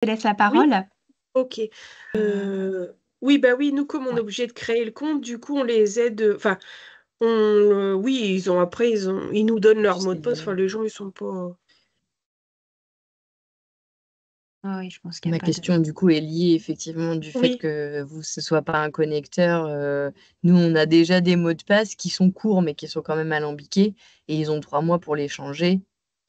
te laisse la Oui, parole. ok. Euh, Oui, bah oui, nous, comme on est ouais. obligé de créer le compte, du coup, on les aide. Enfin, oui, ils nous donnent leur mot de passe. Enfin, les gens, ils sont pas. Oui, je pense qu'il n'y a Ma pas de. question, du coup, est liée effectivement du fait Oui. que vous, ce soit pas un connecteur. Nous, on a déjà des mots de passe qui sont courts, mais qui sont quand même alambiqués, et ils ont 3 mois pour les changer.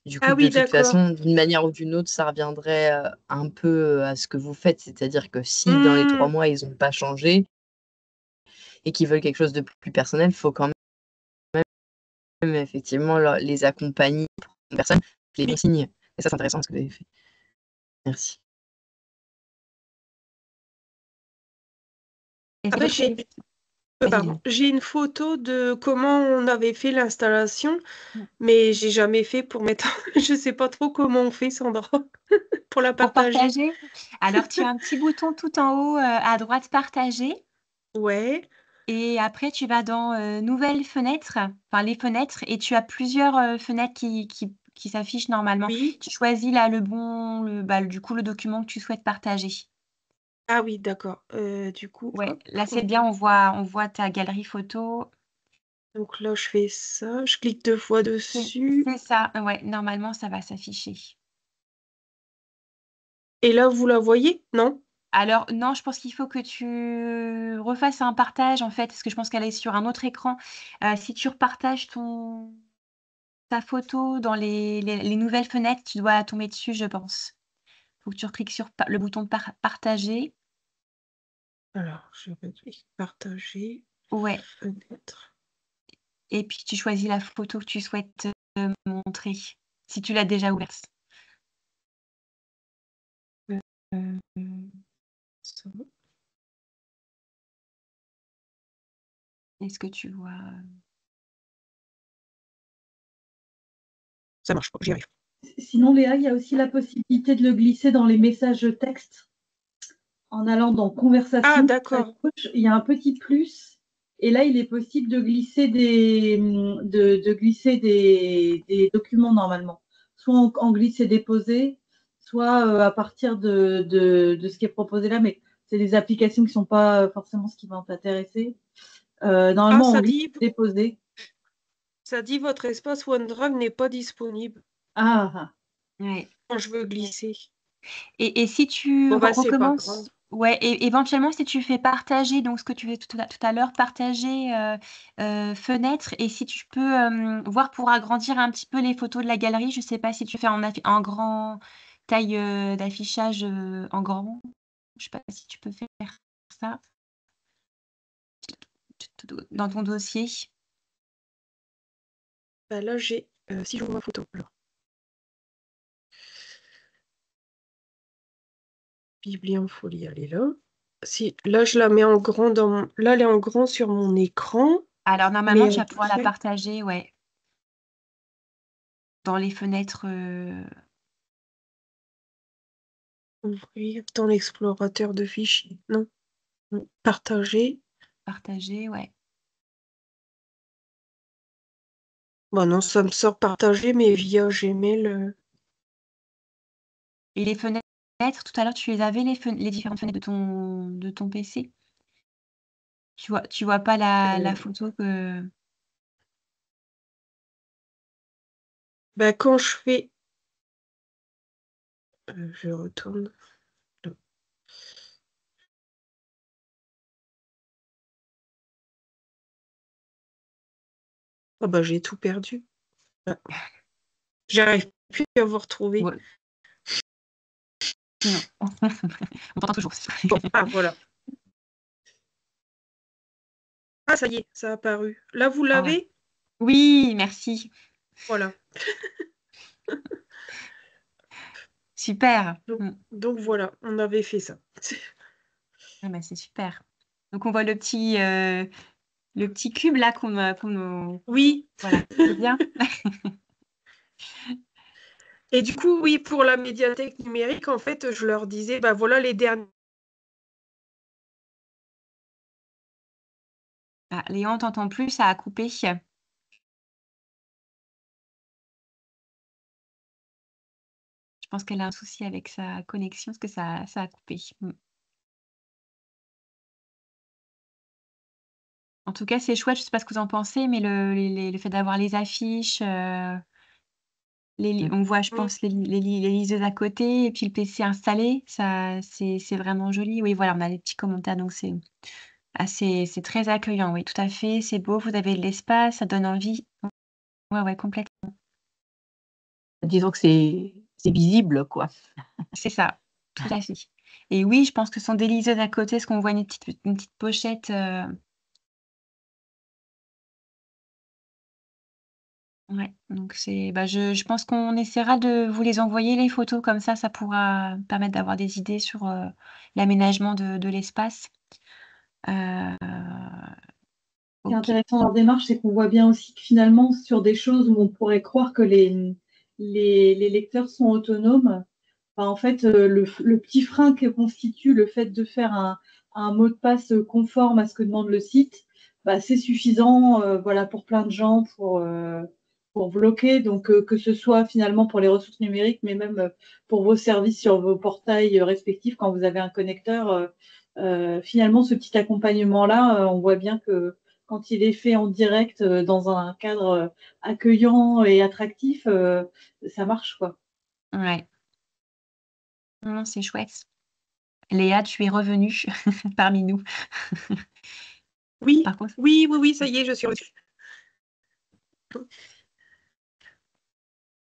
Du coup, Ah de oui, toute d'accord. façon, d'une manière ou d'une autre, ça reviendrait un peu à ce que vous faites. C'est-à-dire que si dans les 3 Hmm. mois, ils n'ont pas changé et qu'ils veulent quelque chose de plus personnel, il faut quand même effectivement les accompagner pour une personne, les bons Oui. signes. Et ça, c'est intéressant ce que vous avez fait. Merci. Est-ce Après, que Vas-y, pardon, Léa. j'ai une photo de comment on avait fait l'installation, mais j'ai jamais fait pour mettre. Je sais pas trop comment on fait, Sandra, pour la Pour partager. partager, alors tu as un petit bouton tout en haut à droite partager Ouais. et après tu vas dans nouvelles fenêtres, enfin les fenêtres et tu as plusieurs fenêtres qui s'affichent normalement. Oui. Tu choisis là du coup le document que tu souhaites partager. Ah oui, d'accord. Du coup, Ouais, hop, là c'est bien, on voit ta galerie photo. donc là, je fais ça. Je clique 2 fois C'est dessus. c'est ça, ouais, normalement ça va s'afficher. Et là, vous la voyez? Non? Alors non, je pense qu'il faut que tu refasses un partage en fait, parce que je pense qu'elle est sur un autre écran. Si tu repartages ta photo dans les nouvelles fenêtres, tu dois tomber dessus, je pense. Il faut que tu recliques sur le bouton partager. Alors, je vais partager. Ouais, Fenêtre. et puis tu choisis la photo que tu souhaites montrer, si tu l'as déjà ouverte. Euh, ça. Est-ce que tu vois? Ça marche pas, j'y arrive. Sinon, Léa, il y a aussi la possibilité de le glisser dans les messages texte en allant dans Ah, conversation. À d'accord. gauche, il y a un petit plus. Et là, il est possible de glisser des documents normalement. Soit en glisser-déposer, soit à partir de ce qui est proposé là. Mais c'est des applications qui ne sont pas forcément ce qui va t'intéresser. Ah, Normalement, en glisser-déposer. ça dit votre espace OneDrive n'est pas disponible Ah, Ouais. quand je veux glisser. Et si tu Bon, bah, c'est pas grave. recommences, ouais, et éventuellement, si tu fais partager, donc ce que tu fais tout à l'heure, partager fenêtre, et si tu peux voir pour agrandir un petit peu les photos de la galerie, je ne sais pas si tu fais en grand taille d'affichage en grand, je ne sais pas si tu peux faire ça dans ton dossier. Bah, là, j'ai. Si j'ouvre ma photo, alors. Bibliofolie, elle est là. Si, là, je la mets en grand Là, elle est en grand sur mon écran. Alors, normalement, Mais tu vas pouvoir la après, partager, ouais, dans les fenêtres. ouvrir dans l'explorateur de fichiers. Non. Partager. Partagées, ouais. Bon, non, ça me sort partager, mais via Gmail. Et les fenêtres, tout à l'heure, tu les avais, les différentes fenêtres de ton PC? Tu vois pas la Euh, photo que... bah, quand je fais. Je retourne. Là. Ah, bah, j'ai tout perdu. Ah. J'arrive plus à vous retrouver. Ouais, non. On t'entend toujours. Bon, ah, voilà. Ah, ça y est, ça a apparu. Là, vous Ah. l'avez? Oui, merci. Voilà. Super. Donc voilà, on avait fait ça. Ah bah, c'est super. Donc, on voit le petit cube là Oui. Voilà, c'est bien. Et du coup, oui, pour la médiathèque numérique, en fait, je leur disais, bah voilà les derniers. Ah, Léon, on t'entend plus, ça a coupé. pense qu'elle a un souci avec sa connexion parce que ça a coupé. En tout cas, c'est chouette, je sais pas ce que vous en pensez, mais le fait d'avoir les affiches, on voit, je Mm. pense, les liseuses à côté et puis le PC installé, ça, c'est vraiment joli. Oui, voilà, on a des petits commentaires, donc c'est très accueillant, oui, tout à fait. C'est beau, vous avez de l'espace, ça donne envie. Ouais, ouais, complètement. Disons que c'est visible, quoi. C'est ça, tout à fait. Et oui, je pense que ce sont des liseuses à côté, parce qu'on voit une petite pochette. Ouais, donc je pense qu'on essaiera de vous les envoyer les photos comme ça pourra permettre d'avoir des idées sur, l'aménagement de l'espace. Heu, Ce qui est OK. intéressant dans leur démarche, c'est qu'on voit bien aussi que finalement, sur des choses où on pourrait croire que les lecteurs sont autonomes, bah, en fait, le petit frein que constitue le fait de faire un mot de passe conforme à ce que demande le site, bah, c'est suffisant, voilà, pour plein de gens pour bloquer. Donc, que ce soit finalement pour les ressources numériques, mais même pour vos services sur vos portails respectifs, quand vous avez un connecteur, finalement, ce petit accompagnement-là, on voit bien que quand il est fait en direct, dans un cadre accueillant et attractif, ça marche, quoi. Ouais. Non, non, c'est chouette. Léa, tu es revenue parmi nous. Oui, Par contre, oui, oui, oui, ça y est, je suis revenue.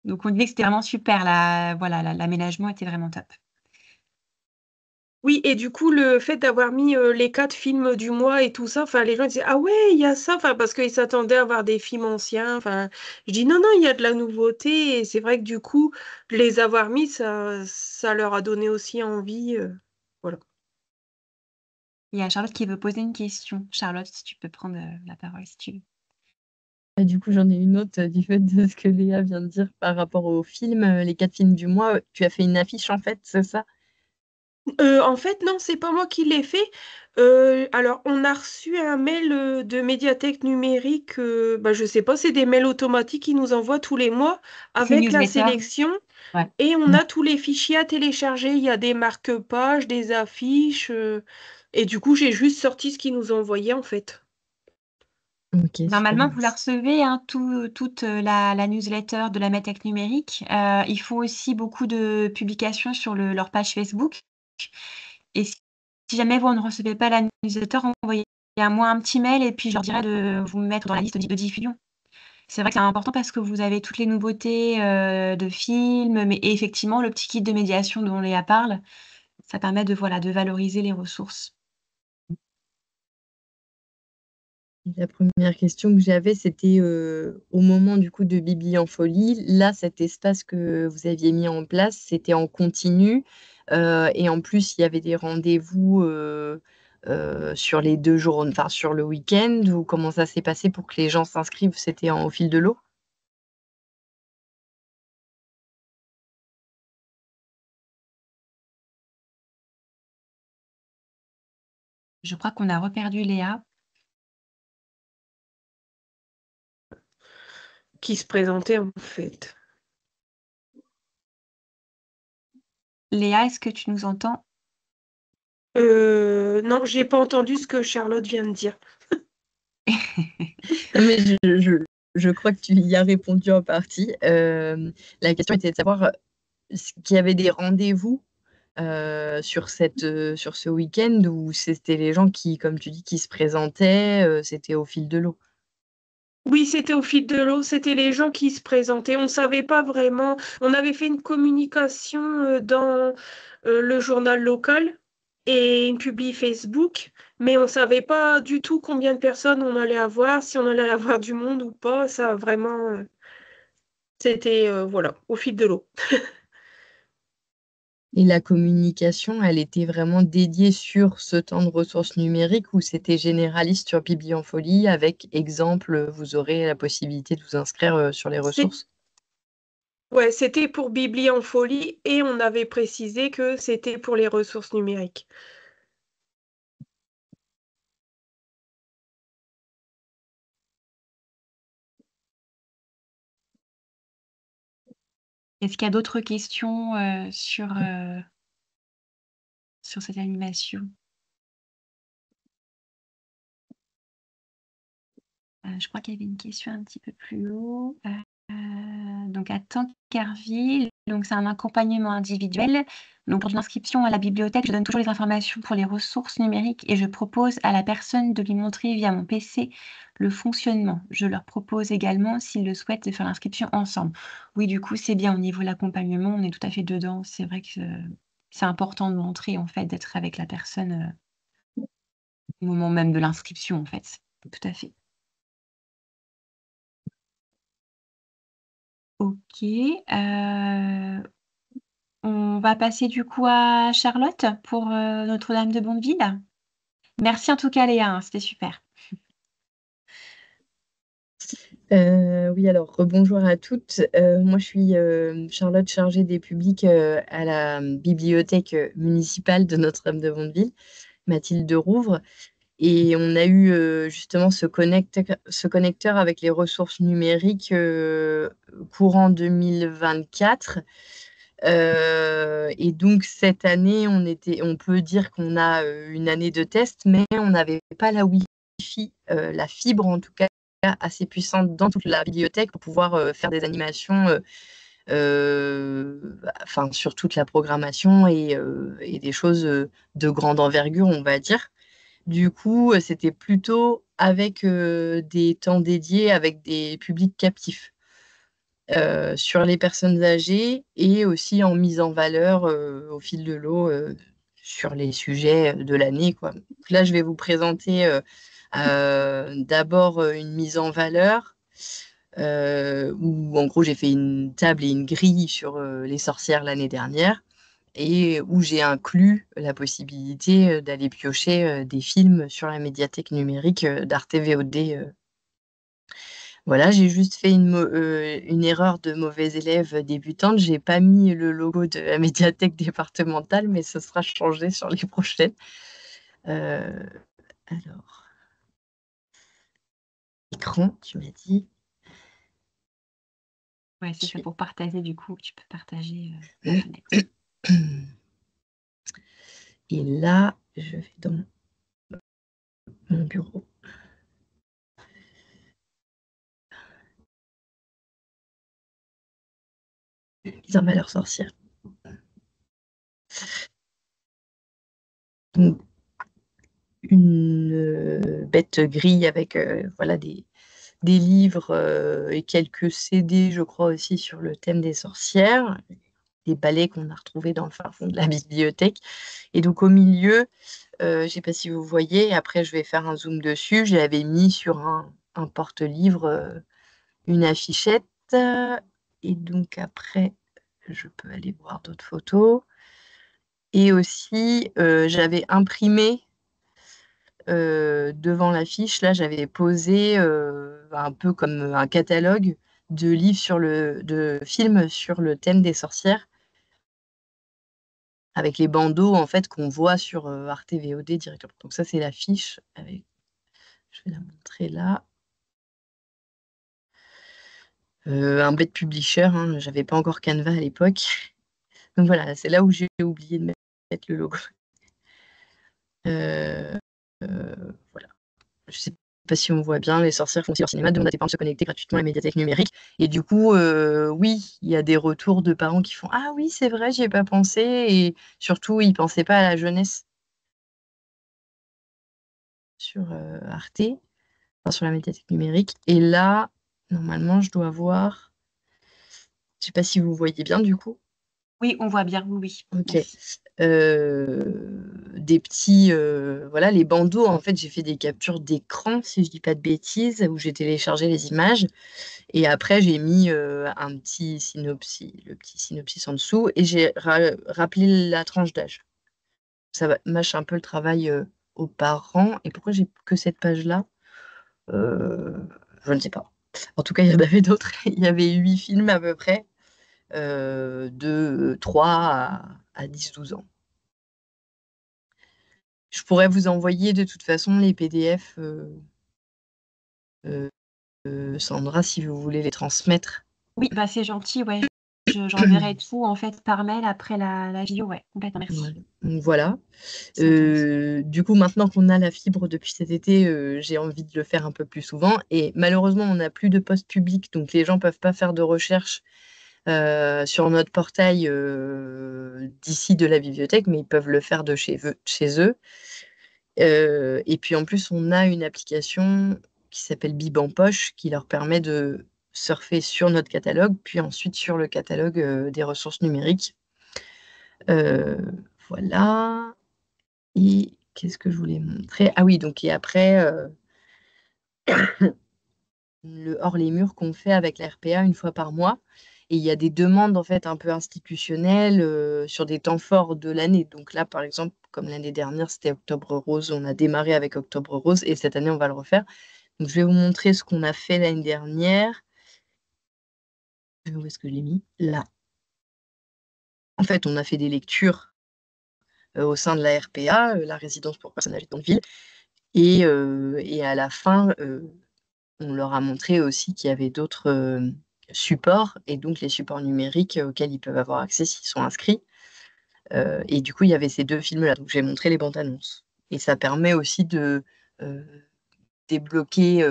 donc on disait que c'était vraiment super l'aménagement était vraiment top. Oui, et du coup, le fait d'avoir mis les 4 films du mois et tout ça, enfin, les gens disaient ah ouais, il y a ça, enfin, parce qu'ils s'attendaient à voir des films anciens. Enfin, je dis non, non, il y a de la nouveauté. Et c'est vrai que du coup, de les avoir mis, ça leur a donné aussi envie. Voilà. Il y a Charlotte qui veut poser une question. Charlotte, si tu peux prendre, la parole si tu veux. Et du coup, j'en ai une autre, du fait de ce que Léa vient de dire par rapport aux films, les 4 films du mois. Tu as fait une affiche, en fait, c'est ça? En fait, non, c'est pas moi qui l'ai fait. Alors, on a reçu un mail de Médiathèque numérique. Bah, je sais pas, c'est des mails automatiques qui nous envoient tous les mois C'est avec la newsletter. sélection. Ouais. Et on a tous les fichiers à télécharger. Il y a des marque-pages, des affiches. Et du coup, j'ai juste sorti ce qu'ils nous ont envoyé, en fait. OK, super, Normalement, vous la merci. recevez, hein, toute la newsletter de la Médiathèque numérique. Ils font aussi beaucoup de publications sur leur page Facebook et si jamais vous ne recevez pas la newsletter, envoyez à moi un petit mail et puis je leur dirai de vous mettre dans la liste de diffusion. C'est vrai que c'est important parce que vous avez toutes les nouveautés, de films, mais et effectivement le petit kit de médiation dont Léa parle, ça permet de valoriser les ressources. La première question que j'avais, c'était, au moment du coup de Bibi en folie. Là, cet espace que vous aviez mis en place, c'était en continu, et en plus, il y avait des rendez-vous, sur les 2 jours, enfin sur le week-end, ou comment ça s'est passé pour que les gens s'inscrivent? C'était au fil de l'eau? Je crois qu'on a reperdu Léa. Qui se présentait, en fait. Léa, est-ce que tu nous entends? Non, j'ai pas entendu ce que Charlotte vient de dire. Non, mais je crois que tu y as répondu en partie. La question était de savoir, qu'il y avait des rendez-vous, sur ce week-end, où c'était les gens qui, comme tu dis, qui se présentaient, c'était au fil de l'eau? Oui, c'était au fil de l'eau, c'était les gens qui se présentaient. On savait pas vraiment. On avait fait une communication dans le journal local et une publi Facebook, mais on savait pas du tout combien de personnes on allait avoir, si on allait avoir du monde ou pas. Ça, vraiment, c'était voilà, au fil de l'eau. Et la communication, elle était vraiment dédiée sur ce temps de ressources numériques, ou c'était généraliste sur Bibi en folie avec exemple, vous aurez la possibilité de vous inscrire, sur les C'est- ressources? Ouais, c'était pour Bibli en folie et on avait précisé que c'était pour les ressources numériques. Est-ce qu'il y a d'autres questions sur cette animation? Je crois qu'il y avait une question un petit peu plus haut. Donc à Tancarville, donc c'est un accompagnement individuel. Donc pour l'inscription à la bibliothèque, je donne toujours les informations pour les ressources numériques et je propose à la personne de lui montrer via mon PC le fonctionnement. Je leur propose également, s'ils le souhaitent, de faire l'inscription ensemble. Oui, du coup, c'est bien au niveau de l'accompagnement, on est tout à fait dedans. C'est vrai que c'est important de montrer, en fait, d'être avec la personne au moment même de l'inscription, en fait. Tout à fait. Ok. On va passer du coup à Charlotte pour Notre-Dame de Bondeville. Merci en tout cas Léa, hein, c'était super. Oui, alors bonjour à toutes. Moi, je suis Charlotte, chargée des publics à la bibliothèque municipale de Notre-Dame de Bondeville, Mathilde de Rouvre. Et on a eu justement ce connecteur avec les ressources numériques courant 2024. Et donc, cette année, on peut dire qu'on a une année de test, mais on n'avait pas la Wi-Fi, la fibre en tout cas, assez puissante dans toute la bibliothèque pour pouvoir faire des animations sur toute la programmation et des choses de grande envergure, on va dire. Du coup, c'était plutôt avec des temps dédiés, avec des publics captifs sur les personnes âgées et aussi en mise en valeur au fil de l'eau sur les sujets de l'année, quoi. Donc là, je vais vous présenter d'abord une mise en valeur où, en gros, j'ai fait une table et une grille sur les sorcières l'année dernière et où j'ai inclus la possibilité d'aller piocher des films sur la médiathèque numérique d'Arte VOD. Voilà, j'ai juste fait une erreur de mauvaise élève débutante. J'ai pas mis le logo de la médiathèque départementale, mais ce sera changé sur les prochaines. Alors, écran, tu m'as dit. Ouais, c'est ça pour partager du coup, tu peux partager la fenêtre. Et là, je vais dans mon bureau. Mise en valeur sorcière. Donc, une bête grille avec voilà, des livres et quelques CD, je crois aussi, sur le thème des sorcières, des balais qu'on a retrouvés dans le fin fond de la bibliothèque. Et donc au milieu, je ne sais pas si vous voyez, après je vais faire un zoom dessus, j'avais mis sur un porte-livre une affichette. Et donc après, je peux aller voir d'autres photos. Et aussi, j'avais imprimé devant l'affiche, là, j'avais posé un peu comme un catalogue de livres de films sur le thème des sorcières, avec les bandeaux en fait qu'on voit sur Arte VOD directement. Donc ça, c'est l'affiche. Je vais la montrer là. Un bête publisher, hein, j'avais pas encore Canva à l'époque. Donc voilà, c'est là où j'ai oublié de mettre le logo. Voilà. Je sais pas si on voit bien, les sorcières font aussi leur cinéma, demandent à tes parents de se connecter gratuitement à la médiathèque numérique. Et du coup, oui, il y a des retours de parents qui font ah oui, c'est vrai, j'y ai pas pensé. Et surtout, ils pensaient pas à la jeunesse sur Arte, enfin, sur la médiathèque numérique. Et là, normalement, je dois voir. Je sais pas si vous voyez bien du coup. Oui, on voit bien, oui. Ok. Merci. Des petits, voilà, les bandeaux. En fait, j'ai fait des captures d'écran, si je dis pas de bêtises, où j'ai téléchargé les images. Et après, j'ai mis un petit synopsis, le petit synopsis en dessous, et j'ai rappelé la tranche d'âge. Ça mâche un peu le travail aux parents. Et pourquoi j'ai que cette page-là je ne sais pas. En tout cas, il y en avait d'autres. Il y avait 8 films à peu près, de 3 à 10-12 ans. Je pourrais vous envoyer de toute façon les PDF, Sandra, si vous voulez les transmettre. Oui, bah c'est gentil, ouais. j'enverrai tout en fait par mail après la vidéo. Ouais, complètement, merci. Ouais. Donc voilà. C'est intéressant. Du coup, maintenant qu'on a la fibre depuis cet été, j'ai envie de le faire un peu plus souvent. Et malheureusement, on n'a plus de poste public, donc les gens peuvent pas faire de recherche sur notre portail d'ici de la bibliothèque, mais ils peuvent le faire de chez eux. Et puis en plus, on a une application qui s'appelle Bib en poche qui leur permet de surfer sur notre catalogue, puis ensuite sur le catalogue des ressources numériques. Euh, voilà. Et qu'est-ce que je voulais montrer? Ah oui, donc et après, le hors les murs qu'on fait avec la RPA une fois par mois. Et il y a des demandes en fait un peu institutionnelles sur des temps forts de l'année. Donc là, par exemple, comme l'année dernière, c'était Octobre Rose, on a démarré avec Octobre Rose et cette année, on va le refaire. Donc je vais vous montrer ce qu'on a fait l'année dernière. Où est-ce que je l'ai mis? Là. En fait, on a fait des lectures au sein de la RPA, la résidence pour personnes âgées dans le ville. Et à la fin, on leur a montré aussi qu'il y avait d'autres supports, et donc les supports numériques auxquels ils peuvent avoir accès s'ils sont inscrits. Et du coup, il y avait ces deux films-là. Donc, j'ai montré les bandes annonces. Et ça permet aussi de euh, débloquer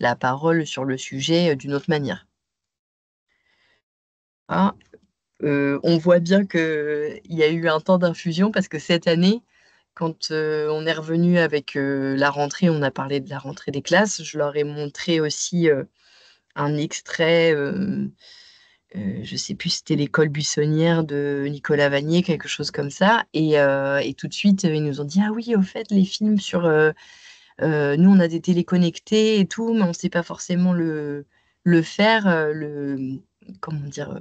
la parole sur le sujet d'une autre manière. Ah, on voit bien qu'il y a eu un temps d'infusion parce que cette année, quand on est revenu avec la rentrée, on a parlé de la rentrée des classes. Je leur ai montré aussi un extrait, je sais plus, c'était l'école buissonnière de Nicolas Vanier, quelque chose comme ça. Et tout de suite, ils nous ont dit, ah oui, au fait, les films sur... nous, on a des téléconnectés et tout, mais on ne sait pas forcément le faire, comment dire,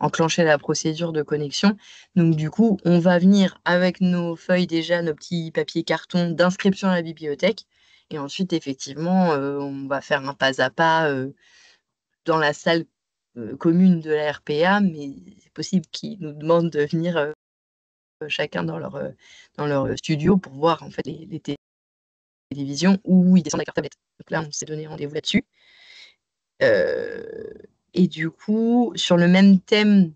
enclencher la procédure de connexion. Donc, du coup, on va venir avec nos feuilles déjà, nos petits papiers carton d'inscription à la bibliothèque. Et ensuite, effectivement, on va faire un pas à pas dans la salle commune de la RPA, mais c'est possible qu'ils nous demandent de venir chacun dans leur studio pour voir en fait les télévisions où ils descendent avec leur tablette. Donc là, on s'est donné rendez-vous là-dessus. Euh, et du coup, sur le même thème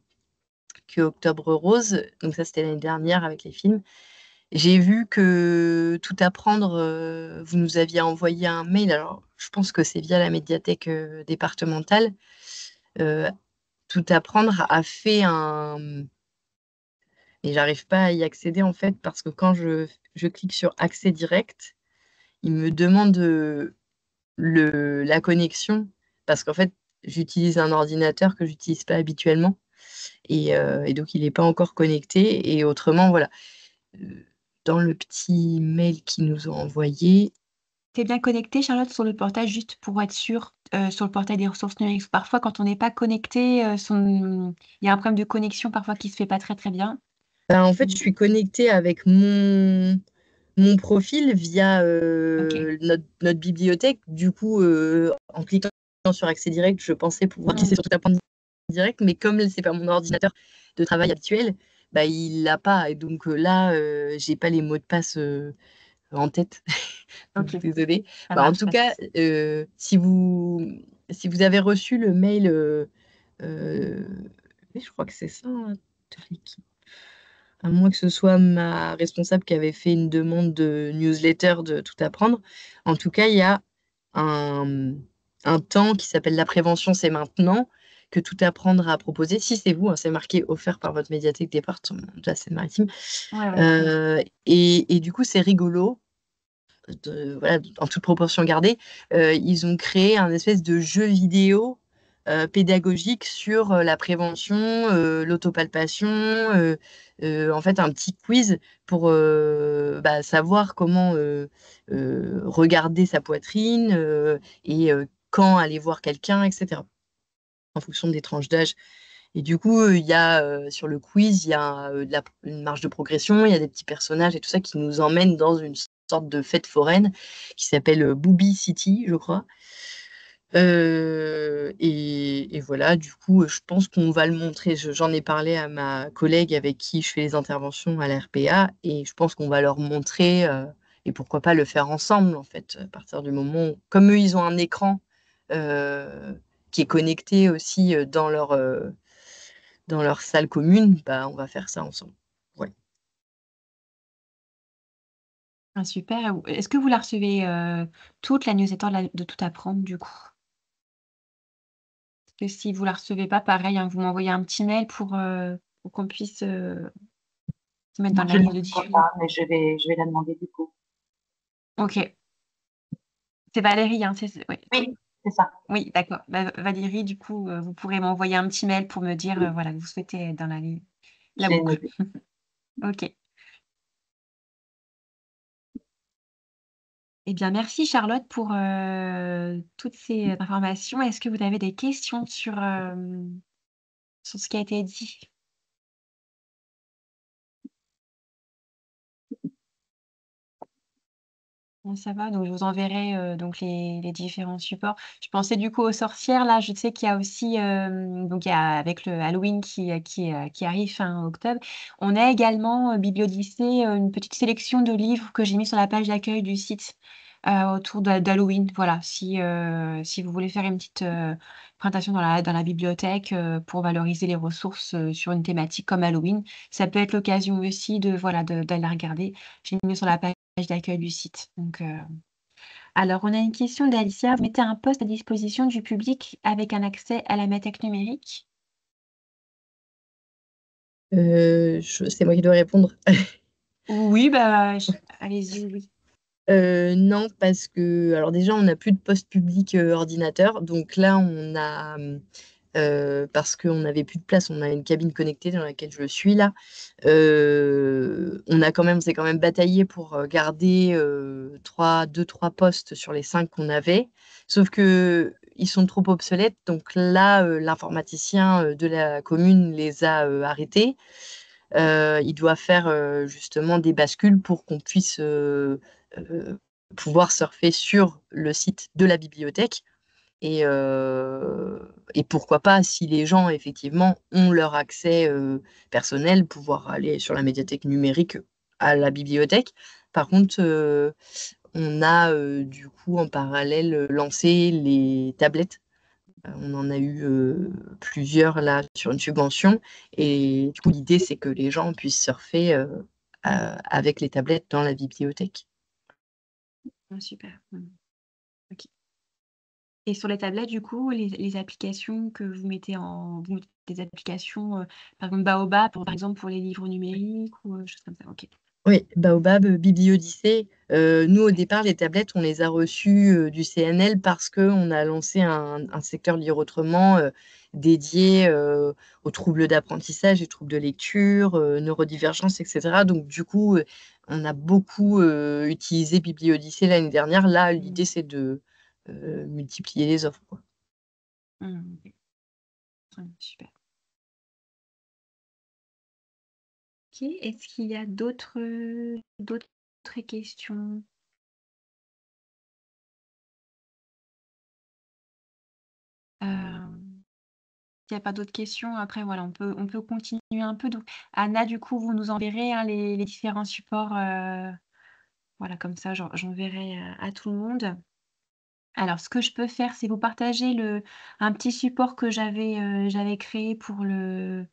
que Octobre Rose, donc ça c'était l'année dernière avec les films, j'ai vu que Tout Apprendre, vous nous aviez envoyé un mail, alors je pense que c'est via la médiathèque départementale. Euh, Tout Apprendre a fait un... Et j'arrive pas à y accéder en fait parce que quand je clique sur accès direct, il me demande la connexion parce qu'en fait, j'utilise un ordinateur que j'utilise pas habituellement et donc il n'est pas encore connecté. Et autrement, voilà, Euh, dans le petit mail qu'ils nous ont envoyé, T'es bien connecté, Charlotte, sur le portail, juste pour être sûr, sur le portail des ressources numériques. Parfois, quand on n'est pas connecté, il y a un problème de connexion parfois qui se fait pas très très bien. ben, en fait, je suis connectée avec mon profil via Ok. notre bibliothèque. Du coup, en cliquant sur accès direct, je pensais pouvoir cliquer sur Tout Apprendre direct, mais comme c'est pas mon ordinateur de travail habituel, bah, il l'a pas. Et donc là, j'ai pas les mots de passe en tête. Donc, Ok, désolée. ça Bah, en marche, tout pas de cas, souci. si vous avez reçu le mail, euh, oui, je crois que c'est ça, hein, de l'équipe. À moins que ce soit ma responsable qui avait fait une demande de newsletter de Tout Apprendre. En tout cas, il y a un, un temps qui s'appelle La prévention, c'est maintenant, que Tout Apprendre a proposé. Si c'est vous, hein, c'est marqué offert par votre médiathèque départementale de la Seine-Maritime. Ouais, ouais. Et du coup, c'est rigolo. Voilà, en toute proportion gardée, ils ont créé un espèce de jeu vidéo pédagogique sur la prévention, l'autopalpation, en fait un petit quiz pour savoir comment regarder sa poitrine et quand aller voir quelqu'un, etc. En fonction des tranches d'âge. Et du coup, il y a sur le quiz, il y a une marge de progression, il y a des petits personnages et tout ça qui nous emmènent dans une sorte de fête foraine qui s'appelle Booby City, je crois. Et voilà, du coup, je pense qu'on va le montrer. J'en ai parlé à ma collègue avec qui je fais les interventions à la RPA et je pense qu'on va leur montrer et pourquoi pas le faire ensemble, en fait, à partir du moment où, comme eux, ils ont un écran qui est connecté aussi dans leur dans leur salle commune, bah, on va faire ça ensemble. Voilà. Ah, super. Est-ce que vous la recevez toute la newsletter de Tout apprendre du coup? Parce que si vous la recevez pas, pareil, hein, vous m'envoyez un petit mail pour qu'on puisse se mettre dans Non, la je ne liste de la vois diffusion. pas, mais je vais la demander du coup. Ok. C'est Valérie, hein, oui. Oui, c'est ça. Oui, d'accord. Bah, Valérie, du coup, vous pourrez m'envoyer un petit mail pour me dire, voilà, que vous souhaitez être dans la J'ai boucle. noté. Ok. Eh bien, merci Charlotte pour toutes ces informations. Est-ce que vous avez des questions sur ce qui a été dit? Bon, ça va, donc je vous enverrai donc les différents supports. Je pensais du coup aux sorcières, là, je sais qu'il y a aussi, donc il y a avec le Halloween qui arrive fin octobre, on a également, Bibliodyssée, une petite sélection de livres que j'ai mis sur la page d'accueil du site, autour d'Halloween. Voilà, si vous voulez faire une petite, présentation dans la bibliothèque, pour valoriser les ressources, sur une thématique comme Halloween, ça peut être l'occasion aussi voilà, d'aller regarder. J'ai mis sur la page d'accueil du site. Donc, alors, on a une question d'Alicia. Vous mettez un poste à disposition du public avec un accès à la médiathèque numérique? C'est moi qui dois répondre. Oui, bah, allez-y, oui. Non, parce que, alors déjà, on n'a plus de poste public ordinateur. Donc là, on a, parce qu'on n'avait plus de place, on a une cabine connectée dans laquelle je suis là. On s'est quand même bataillé pour garder 2-3 postes sur les 5 qu'on avait. Sauf que ils sont trop obsolètes. Donc là, l'informaticien de la commune les a arrêtés. Il doit faire justement des bascules pour qu'on puisse pouvoir surfer sur le site de la bibliothèque. Et pourquoi pas, si les gens, effectivement, ont leur accès personnel, pouvoir aller sur la médiathèque numérique à la bibliothèque. Par contre, on a du coup en parallèle lancé les tablettes. On en a eu plusieurs là sur une subvention. Et du coup, l'idée, c'est que les gens puissent surfer avec les tablettes dans la bibliothèque. Ah, super. Ok. Et sur les tablettes, du coup, les applications que vous mettez vous mettez des applications, par exemple Baobab, par exemple pour les livres numériques ou choses comme ça. Ok. Oui, Baobab, Bibliodyssée. Nous, au départ, les tablettes, on les a reçues du CNL parce qu'on a lancé un secteur Lire autrement dédié aux troubles d'apprentissage et troubles de lecture, neurodivergence, etc. Donc, du coup, on a beaucoup utilisé Bibliodyssée l'année dernière. Là, l'idée, c'est de multiplier les offres, quoi. Ok. Super. Ok. Est-ce qu'il y a d'autres questions? S'il n'y a pas d'autres questions, après, voilà, on peut continuer un peu. Donc, Anna, du coup, vous nous enverrez hein, les différents supports. Voilà, comme ça, j'enverrai à tout le monde. Alors, ce que je peux faire, c'est vous partager un petit support que j'avais créé pour le.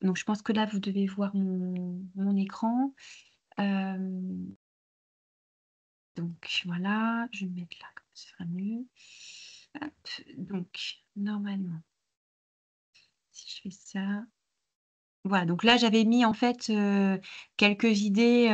Donc, je pense que là, vous devez voir mon écran. Donc, voilà, je vais me mettre là, comme ça sera mieux. Hop, donc, normalement, si je fais ça. Voilà, donc là, j'avais mis en fait quelques idées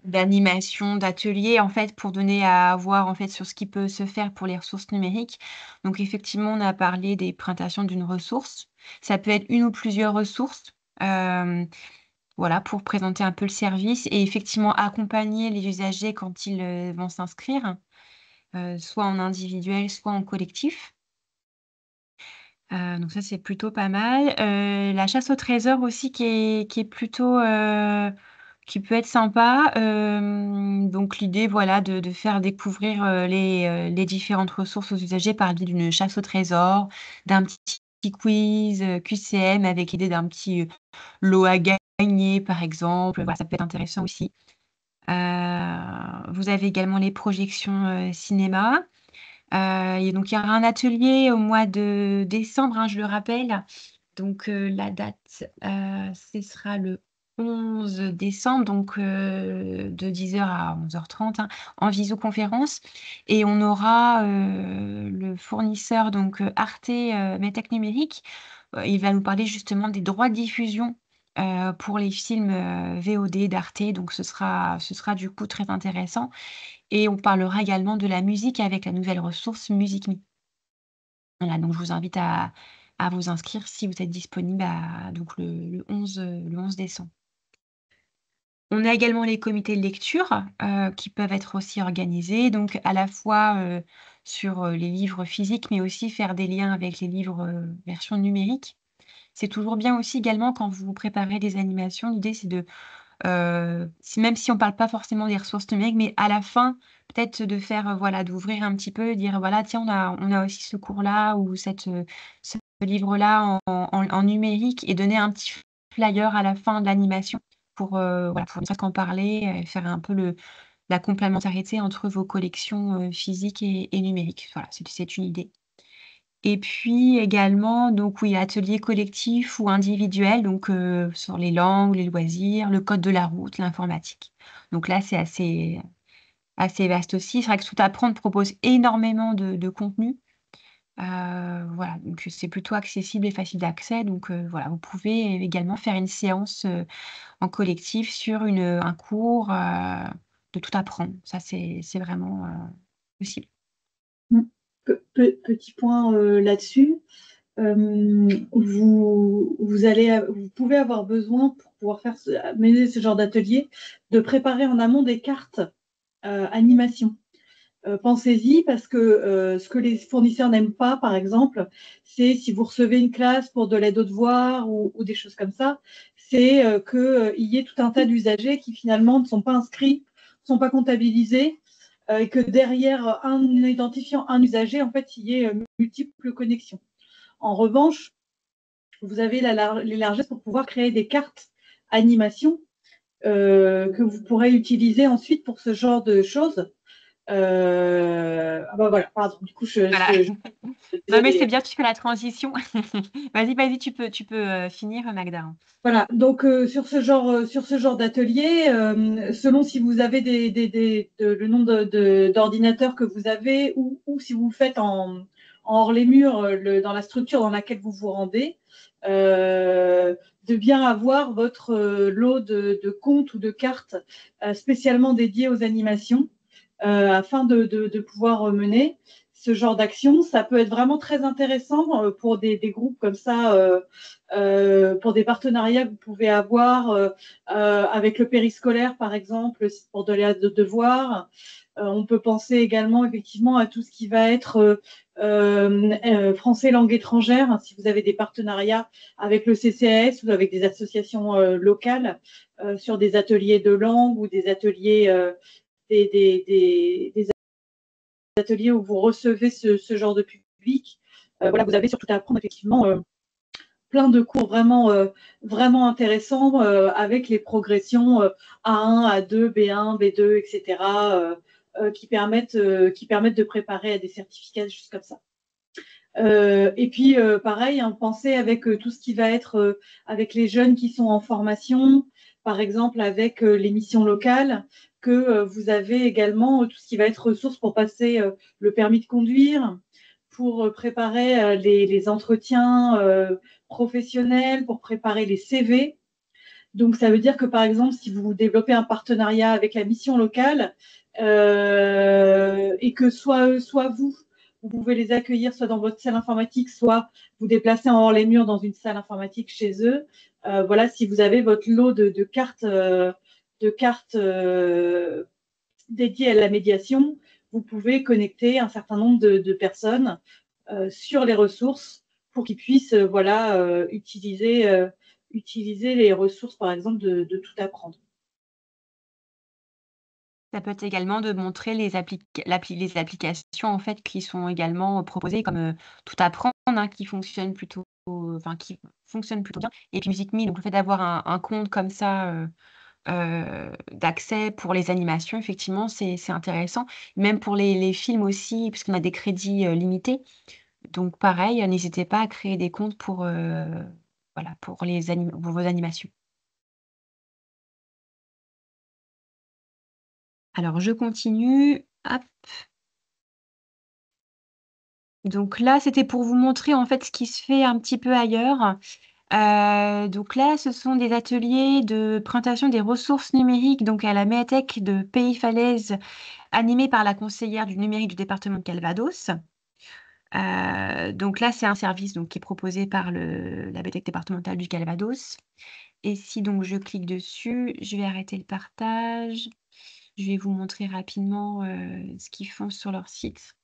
d'animation, d'atelier en fait pour donner à voir en fait sur ce qui peut se faire pour les ressources numériques. Donc effectivement, on a parlé des présentations d'une ressource. Ça peut être une ou plusieurs ressources. Voilà, pour présenter un peu le service et effectivement accompagner les usagers quand ils vont s'inscrire, soit en individuel, soit en collectif. Donc ça, c'est plutôt pas mal. La chasse au trésor aussi qui est plutôt, qui peut être sympa. Donc l'idée, voilà, de faire découvrir, les différentes ressources aux usagers par le biais d'une chasse au trésor, d'un petit quiz, QCM avec l'idée d'un petit, lot à gagner, par exemple. Voilà, ça peut être intéressant aussi. Vous avez également les projections, cinéma. Et donc il y aura un atelier au mois de décembre, hein, je le rappelle, Donc, la date, ce sera le 11 décembre, donc de 10h à 11h30, hein, en visioconférence. Et on aura le fournisseur, donc Arte Medtech Numérique. Il va nous parler justement des droits de diffusion pour les films VOD d'Arte. Donc, ce sera du coup très intéressant. Et on parlera également de la musique avec la nouvelle ressource MusicMe. Voilà, donc je vous invite à vous inscrire si vous êtes disponible donc le 11 décembre. On a également les comités de lecture qui peuvent être aussi organisés, donc à la fois sur les livres physiques, mais aussi faire des liens avec les livres version numérique. C'est toujours bien aussi également quand vous préparez des animations, l'idée c'est de même si on parle pas forcément des ressources numériques, mais à la fin, peut-être de faire, voilà, d'ouvrir un petit peu, dire: «Voilà, tiens, on a aussi ce cours-là ou ce livre-là en numérique» et donner un petit flyer à la fin de l'animation pour, voilà, pour ne serait-ce qu'en parler, faire un peu la complémentarité entre vos collections, physiques et numériques. Voilà, c'est une idée. Et puis également, donc oui, ateliers collectifs ou individuels, donc sur les langues, les loisirs, le code de la route, l'informatique. Donc là, c'est assez vaste aussi. C'est vrai que Tout apprendre propose énormément de contenu. Voilà, donc c'est plutôt accessible et facile d'accès. Donc voilà, vous pouvez également faire une séance en collectif sur un cours de Tout apprendre. Ça, c'est vraiment possible. Petit point là-dessus. Vous pouvez avoir besoin, pour pouvoir mener ce genre d'atelier, de préparer en amont des cartes animation. Pensez-y, parce que ce que les fournisseurs n'aiment pas, par exemple, c'est si vous recevez une classe pour de l'aide aux devoirs ou des choses comme ça, c'est qu'il y ait tout un tas d'usagers qui finalement ne sont pas inscrits, ne sont pas comptabilisés, et que derrière identifiant un usager, en fait, il y ait multiples connexions. En revanche, vous avez les largesses pour pouvoir créer des cartes animation que vous pourrez utiliser ensuite pour ce genre de choses. Voilà, pardon, du coup, Voilà. Non, mais c'est bien, tu fais la transition. Vas-y, tu peux finir, Magda. Voilà, donc sur ce genre d'atelier, selon si vous avez le nombre d'ordinateurs que vous avez ou si vous faites en hors les murs dans la structure dans laquelle vous vous rendez, de bien avoir votre lot de comptes ou de cartes spécialement dédiées aux animations afin de pouvoir mener ce genre d'action. Ça peut être vraiment très intéressant pour des groupes comme ça, pour des partenariats que vous pouvez avoir avec le périscolaire, par exemple, pour de l'aide de devoirs. On peut penser également effectivement à tout ce qui va être français langue étrangère, hein, si vous avez des partenariats avec le CCAS ou avec des associations locales sur des ateliers de langue ou des ateliers des ateliers où vous recevez ce genre de public. Voilà, vous avez sur Tout apprendre effectivement plein de cours vraiment intéressants avec les progressions A1, A2, B1, B2, etc. Qui permettent de préparer à des certificats, des choses comme ça. Et puis, pareil, hein, pensez avec tout ce qui va être avec les jeunes qui sont en formation, par exemple avec les missions locales, que vous avez également tout ce qui va être ressources pour passer le permis de conduire, pour préparer les entretiens professionnels, pour préparer les CV. Donc, ça veut dire que, par exemple, si vous développez un partenariat avec la mission locale et que soit eux, soit vous pouvez les accueillir soit dans votre salle informatique, soit vous déplacer en hors les murs dans une salle informatique chez eux. Voilà, si vous avez votre lot de cartes, dédiées à la médiation, vous pouvez connecter un certain nombre de personnes sur les ressources pour qu'ils puissent utiliser les ressources, par exemple, de Tout apprendre. Ça peut être également de montrer les applications en fait qui sont également proposées comme Tout apprendre, hein, qui fonctionnent plutôt bien. Et puis MusicMe, donc le fait d'avoir un compte comme ça d'accès pour les animations, effectivement, c'est intéressant. Même pour les films aussi, puisqu'on a des crédits limités. Donc pareil, n'hésitez pas à créer des comptes pour voilà, pour pour vos animations. Alors je continue. Hop. Donc là, c'était pour vous montrer en fait ce qui se fait un petit peu ailleurs. Donc là, ce sont des ateliers de présentation des ressources numériques donc à la médiathèque de Pays-Falaise, animés par la conseillère du numérique du département de Calvados. Donc là, c'est un service donc, qui est proposé par la bibliothèque départementale du Calvados. Et si donc je clique dessus, je vais arrêter le partage. Je vais vous montrer rapidement ce qu'ils font sur leur site.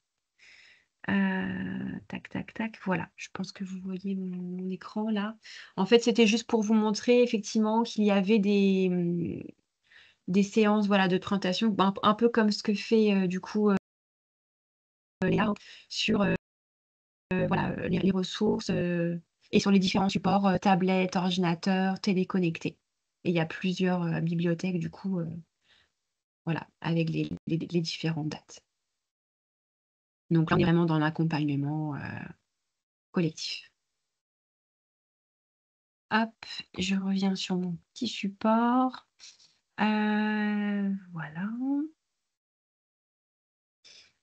Tac, tac, tac. Voilà, je pense que vous voyez mon écran là. En fait, c'était juste pour vous montrer effectivement qu'il y avait des séances voilà, de présentation, un peu comme ce que fait du coup Léa sur voilà, les ressources et sur les différents supports, tablettes, ordinateurs, téléconnectés. Et il y a plusieurs bibliothèques du coup, voilà, avec les différentes dates. Donc là, on est vraiment dans l'accompagnement collectif. Hop, je reviens sur mon petit support. Voilà.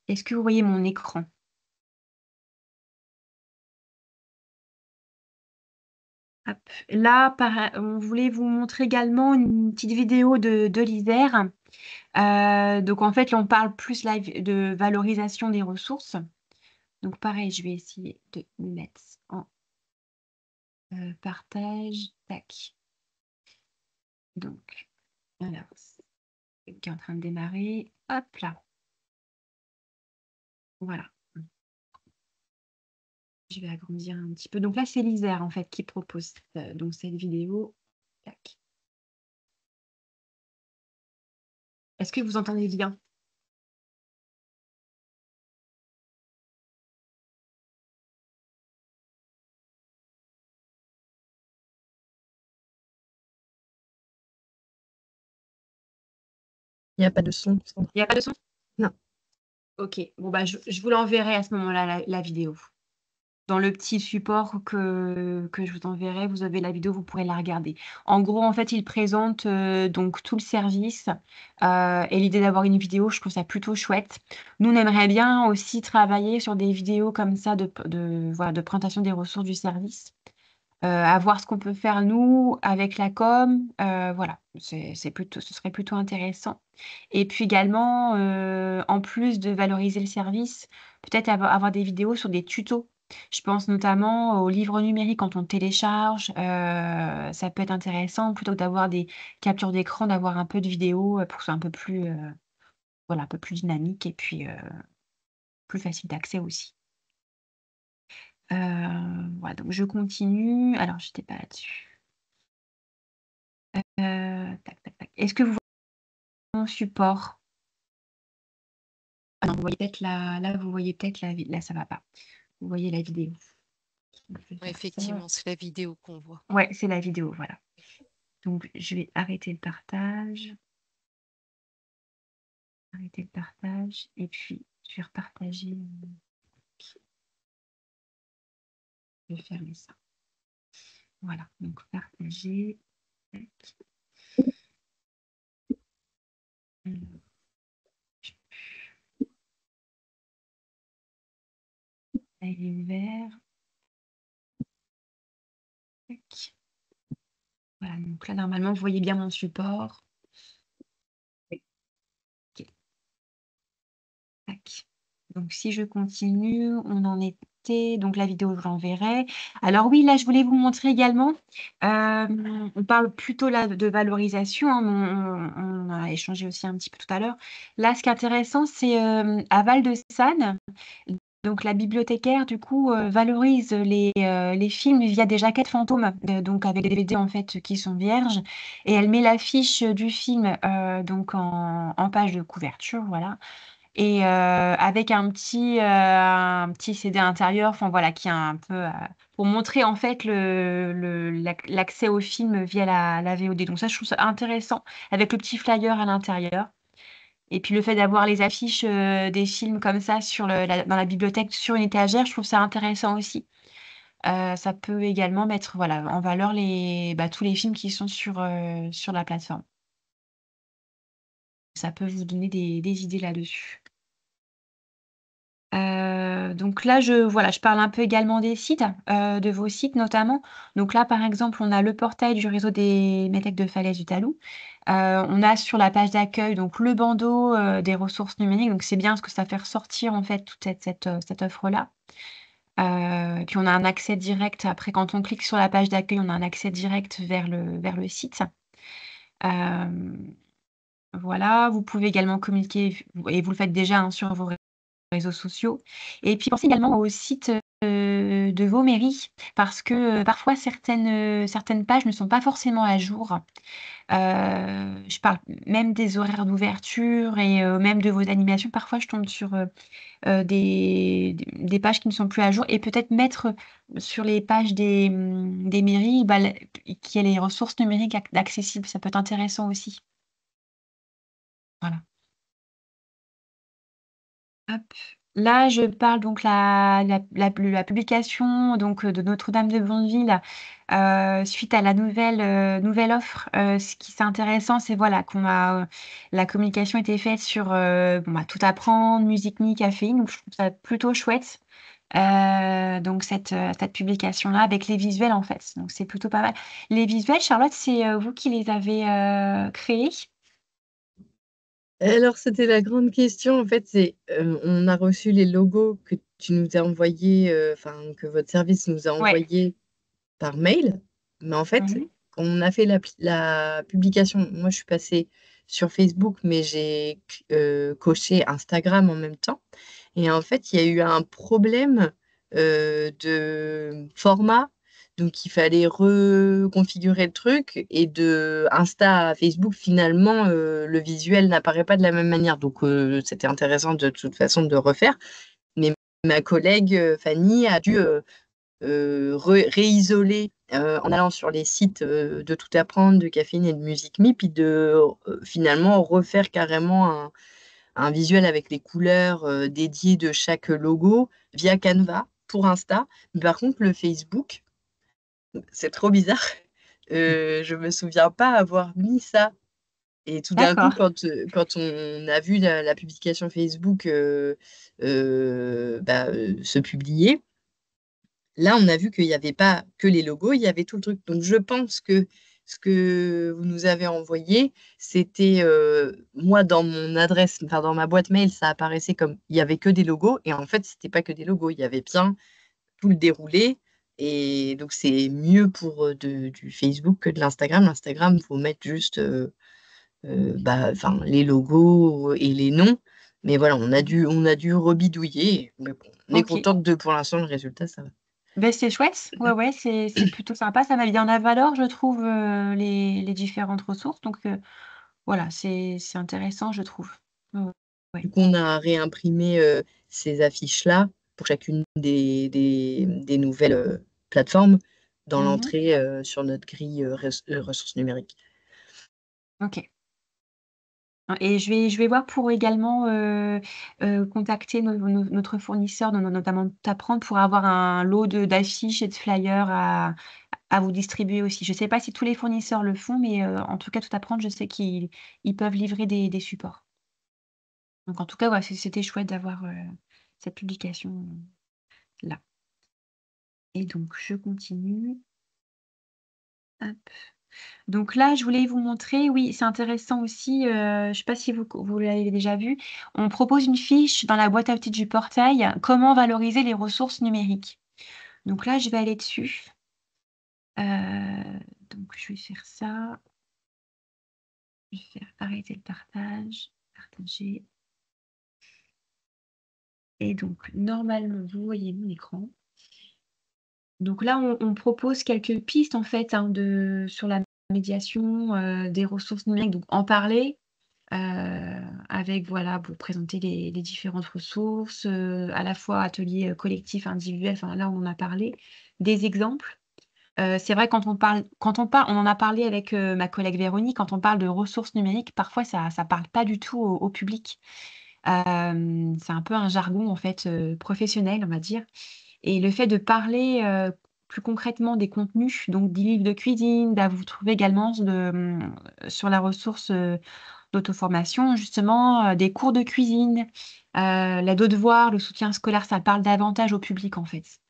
Est-ce que vous voyez mon écran? Hop. Là, on voulait vous montrer également une petite vidéo de l'ISER. Donc en fait, là, on parle plus live de valorisation des ressources. Donc pareil, je vais essayer de me mettre en partage. Tac. Donc, alors, qui est en train de démarrer. Hop là. Voilà. Je vais agrandir un petit peu. Donc là, c'est l'ISER en fait qui propose donc cette vidéo. Tac. Est-ce que vous entendez bien? Il n'y a pas de son. Il n'y a pas de son? Non. Ok. Bon, bah, je vous l'enverrai à ce moment-là, la vidéo. Dans le petit support que je vous enverrai, vous avez la vidéo, vous pourrez la regarder. En gros, en fait, il présente donc tout le service et l'idée d'avoir une vidéo, je trouve ça plutôt chouette. Nous, on aimerait bien aussi travailler sur des vidéos comme ça voilà, de présentation des ressources du service. À voir ce qu'on peut faire nous avec la com, voilà, ce serait plutôt intéressant. Et puis également, en plus de valoriser le service, peut-être avoir des vidéos sur des tutos. Je pense notamment aux livres numériques quand on télécharge, ça peut être intéressant plutôt que d'avoir des captures d'écran, d'avoir un peu de vidéo pour que ce soit un peu plus, voilà, un peu plus dynamique et puis plus facile d'accès aussi. Voilà, donc je continue. Alors, je n'étais pas là-dessus. Tac, tac, tac. Est-ce que vous voyez mon support? Ah non, vous voyez peut-être là, vous voyez peut-être là, ça va pas. Vous voyez la vidéo. Effectivement, c'est la vidéo qu'on voit. Ouais, c'est la vidéo, voilà. Donc, je vais arrêter le partage. Arrêter le partage. Et puis, je vais repartager. Je vais fermer ça. Voilà, donc partager. Elle est ouverte. Voilà, donc là, normalement, vous voyez bien mon support. Okay. Tac. Donc, si je continue, on en était. Donc, la vidéo, je l'enverrai. Alors, oui, là, je voulais vous montrer également. On parle plutôt là de valorisation. Hein, on a échangé aussi un petit peu tout à l'heure. Là, ce qui est intéressant, c'est à Val-de-Sanne. Donc, la bibliothécaire, du coup, valorise les films via des jaquettes fantômes, donc avec des DVD en fait qui sont vierges. Et elle met l'affiche du film donc en page de couverture, voilà. Et avec un petit CD intérieur, enfin voilà, qui est un peu pour montrer en fait l'accès au film via la VOD. Donc ça, je trouve ça intéressant avec le petit flyer à l'intérieur. Et puis le fait d'avoir les affiches des films comme ça dans la bibliothèque sur une étagère, je trouve ça intéressant aussi. Ça peut également mettre, voilà, en valeur tous les films qui sont sur la plateforme. Ça peut vous donner des idées là-dessus. Donc là, je parle un peu également des sites, de vos sites notamment. Donc là, par exemple, on a le portail du réseau des métèques de Falaise du Talou. On a sur la page d'accueil donc le bandeau, des ressources numériques, donc c'est bien parce que ça fait ressortir en fait toute cette offre-là. Puis on a un accès direct après quand on clique sur la page d'accueil, on a un accès direct vers le site. Voilà, vous pouvez également communiquer et vous le faites déjà, hein, sur vos réseaux sociaux et puis pensez également au site, de vos mairies parce que, parfois certaines pages ne sont pas forcément à jour. Je parle même des horaires d'ouverture et même de vos animations. Parfois, je tombe sur, des pages qui ne sont plus à jour et peut-être mettre sur les pages des mairies, qu'il y ait les ressources numériques accessibles. Ça peut être intéressant aussi. Voilà. Hop. Là, je parle donc la publication donc, de Notre-Dame de Bonneville, suite à la nouvelle offre. Ce qui c'est intéressant, c'est voilà la communication a été faite sur, Tout apprendre, Musique Me, Caféine, donc je trouve ça plutôt chouette. Donc cette publication-là avec les visuels en fait, donc c'est plutôt pas mal. Les visuels, Charlotte, c'est, vous qui les avez, créés? Alors, c'était la grande question. En fait, on a reçu les logos que tu nous as envoyés, enfin, que votre service nous a Ouais. envoyés par mail. Mais en fait, Mmh. quand on a fait la publication, moi, je suis passée sur Facebook, mais j'ai coché Instagram en même temps. Et en fait, il y a eu un problème de format. Donc, il fallait reconfigurer le truc. Et de Insta à Facebook, finalement, le visuel n'apparaît pas de la même manière. Donc, c'était intéressant de toute façon de refaire. Mais ma collègue Fanny a dû réisoler en allant sur les sites de Tout Apprendre, de Caféine et de Musique Me, puis de finalement refaire carrément un visuel avec les couleurs dédiées de chaque logo via Canva pour Insta. Mais par contre, le Facebook, c'est trop bizarre. Je me souviens pas avoir mis ça. Et tout d'un coup, D'accord. quand on a vu la publication Facebook se publier, là, on a vu qu'il n'y avait pas que les logos, il y avait tout le truc. Donc, je pense que ce que vous nous avez envoyé, c'était moi dans mon adresse, enfin dans ma boîte mail, ça apparaissait comme il y avait que des logos. Et en fait, c'était pas que des logos, il y avait bien tout le déroulé. Et donc, c'est mieux pour du Facebook que de l'Instagram. L'Instagram, il faut mettre juste les logos et les noms. Mais voilà, on a dû rebidouiller. Mais bon, on est OK. contente de pour l'instant le résultat, ça va. Ben c'est chouette. Ouais, ouais, c'est plutôt sympa. Ça met bien en valeur, je trouve, les différentes ressources. Donc, voilà, c'est intéressant, je trouve. Ouais, ouais. Du coup, on a réimprimé ces affiches-là pour chacune des nouvelles plateformes dans Mmh. l'entrée sur notre grille ressources numériques. OK. Et je vais voir pour également, contacter notre fournisseur, notamment T'apprendre, pour avoir un lot d'affiches et de flyers à vous distribuer aussi. Je ne sais pas si tous les fournisseurs le font, mais en tout cas, Tout apprendre, je sais qu'ils peuvent livrer des supports. Donc en tout cas, ouais, c'était chouette d'avoir, cette publication, là. Et donc je continue. Hop. Donc là, je voulais vous montrer, oui, c'est intéressant aussi, je ne sais pas si vous l'avez déjà vu. On propose une fiche dans la boîte à outils du portail, comment valoriser les ressources numériques. Donc là, je vais aller dessus. Donc je vais faire ça. Je vais faire arrêter le partage, partager. Et donc normalement, vous voyez mon écran. Donc là, on propose quelques pistes en fait, hein, sur la médiation, des ressources numériques. Donc en parler, avec voilà, pour présenter les différentes ressources, à la fois atelier, collectif, individuel, enfin là, on en a parlé. Des exemples. C'est vrai quand on parle, on en a parlé avec, ma collègue Véronique, quand on parle de ressources numériques, parfois ça parle pas du tout au public. C'est un peu un jargon en fait, professionnel, on va dire. Et le fait de parler, plus concrètement des contenus, donc des livres de cuisine. Bah, vous trouvez également sur la ressource d'auto-formation, justement, des cours de cuisine, l'aide aux devoirs, le soutien scolaire, ça parle davantage au public, en fait.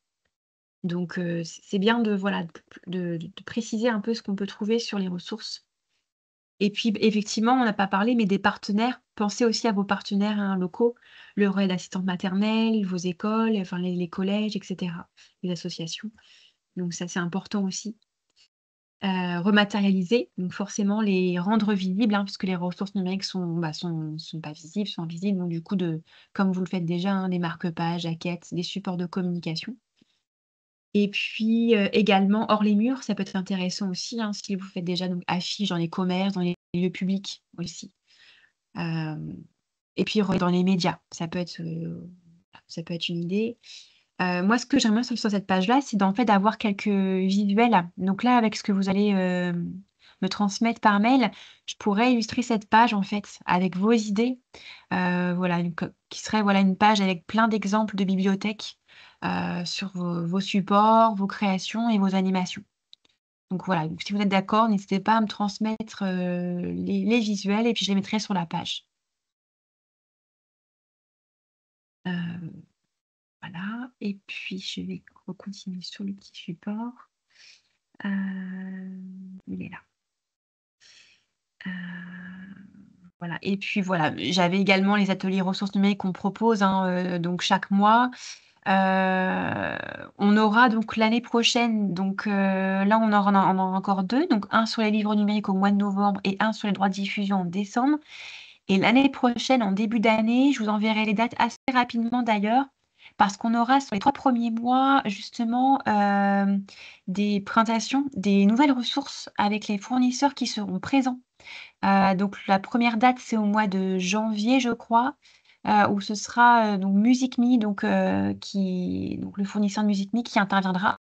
Donc, c'est bien de préciser un peu ce qu'on peut trouver sur les ressources. Et puis, effectivement, on n'a pas parlé, mais des partenaires. Pensez aussi à vos partenaires locaux, le relais d'assistante maternelle, vos écoles, enfin les collèges, etc., les associations. Donc ça, c'est important aussi. Rematérialiser, donc forcément les rendre visibles, puisque les ressources numériques sont pas visibles, sont invisibles. Donc du coup, comme vous le faites déjà, des marque-pages, jaquettes, des supports de communication. Et puis également, hors les murs, ça peut être intéressant aussi, si vous faites déjà donc, affiches dans les commerces, dans les lieux publics aussi. Et puis dans les médias, ça peut être une idée. Moi, ce que j'aime bien sur cette page-là, c'est d'en fait d'avoir quelques visuels. Donc là, avec ce que vous allez me transmettre par mail, je pourrais illustrer cette page en fait avec vos idées. Voilà, qui serait une page avec plein d'exemples de bibliothèques sur vos supports, vos créations et vos animations. Donc voilà, donc, si vous êtes d'accord, n'hésitez pas à me transmettre les visuels et puis je les mettrai sur la page. Voilà, et puis je vais continuer sur le petit support. Il est là. Voilà, et puis voilà, j'avais également les ateliers ressources numériques qu'on propose donc chaque mois. On aura donc l'année prochaine, donc là on en a encore 2, donc un sur les livres numériques au mois de novembre et un sur les droits de diffusion en décembre. Et l'année prochaine, en début d'année, je vous enverrai les dates assez rapidement d'ailleurs, parce qu'on aura sur les 3 premiers mois justement des présentations, des nouvelles ressources avec les fournisseurs qui seront présents. Donc la première date, c'est au mois de janvier, je crois, où ce sera donc MusicMe, donc le fournisseur de MusicMe qui interviendra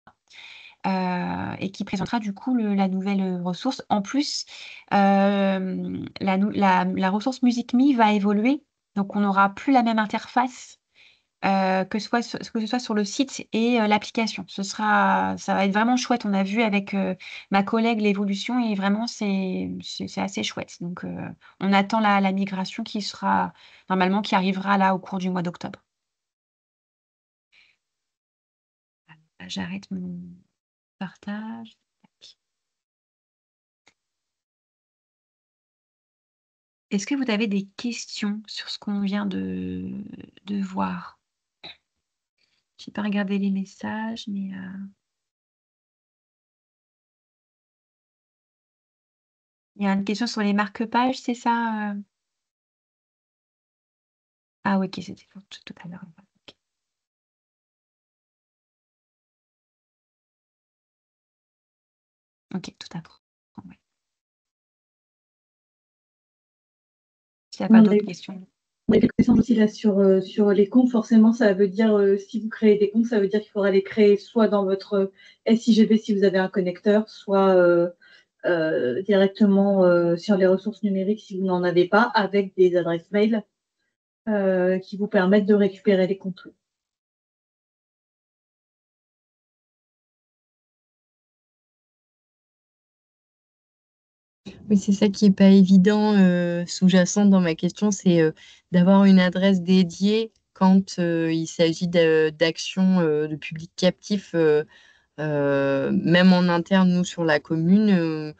et qui présentera du coup la nouvelle ressource. En plus, la ressource MusicMe va évoluer, donc on n'aura plus la même interface que ce soit sur le site et l'application. Ça va être vraiment chouette. On a vu avec ma collègue l'évolution et vraiment c'est assez chouette. Donc on attend la migration qui arrivera là au cours du mois d'octobre. J'arrête mon partage. Est-ce que vous avez des questions sur ce qu'on vient de voir? Je n'ai pas regardé les messages, mais il y a une question sur les marque-pages, c'est ça? Ah oui, ok, c'était pour tout à l'heure. Ok. Ok, tout à fait. Ouais. S'il n'y a pas d'autres questions. On a quelques questions aussi là sur les comptes. Forcément, ça veut dire, si vous créez des comptes, ça veut dire qu'il faudra les créer soit dans votre SIGB si vous avez un connecteur, soit directement sur les ressources numériques si vous n'en avez pas, avec des adresses mail qui vous permettent de récupérer les comptes. Oui, c'est ça qui n'est pas évident, sous-jacent dans ma question, c'est d'avoir une adresse dédiée quand il s'agit d'actions de public captif, même en interne, nous, sur la commune.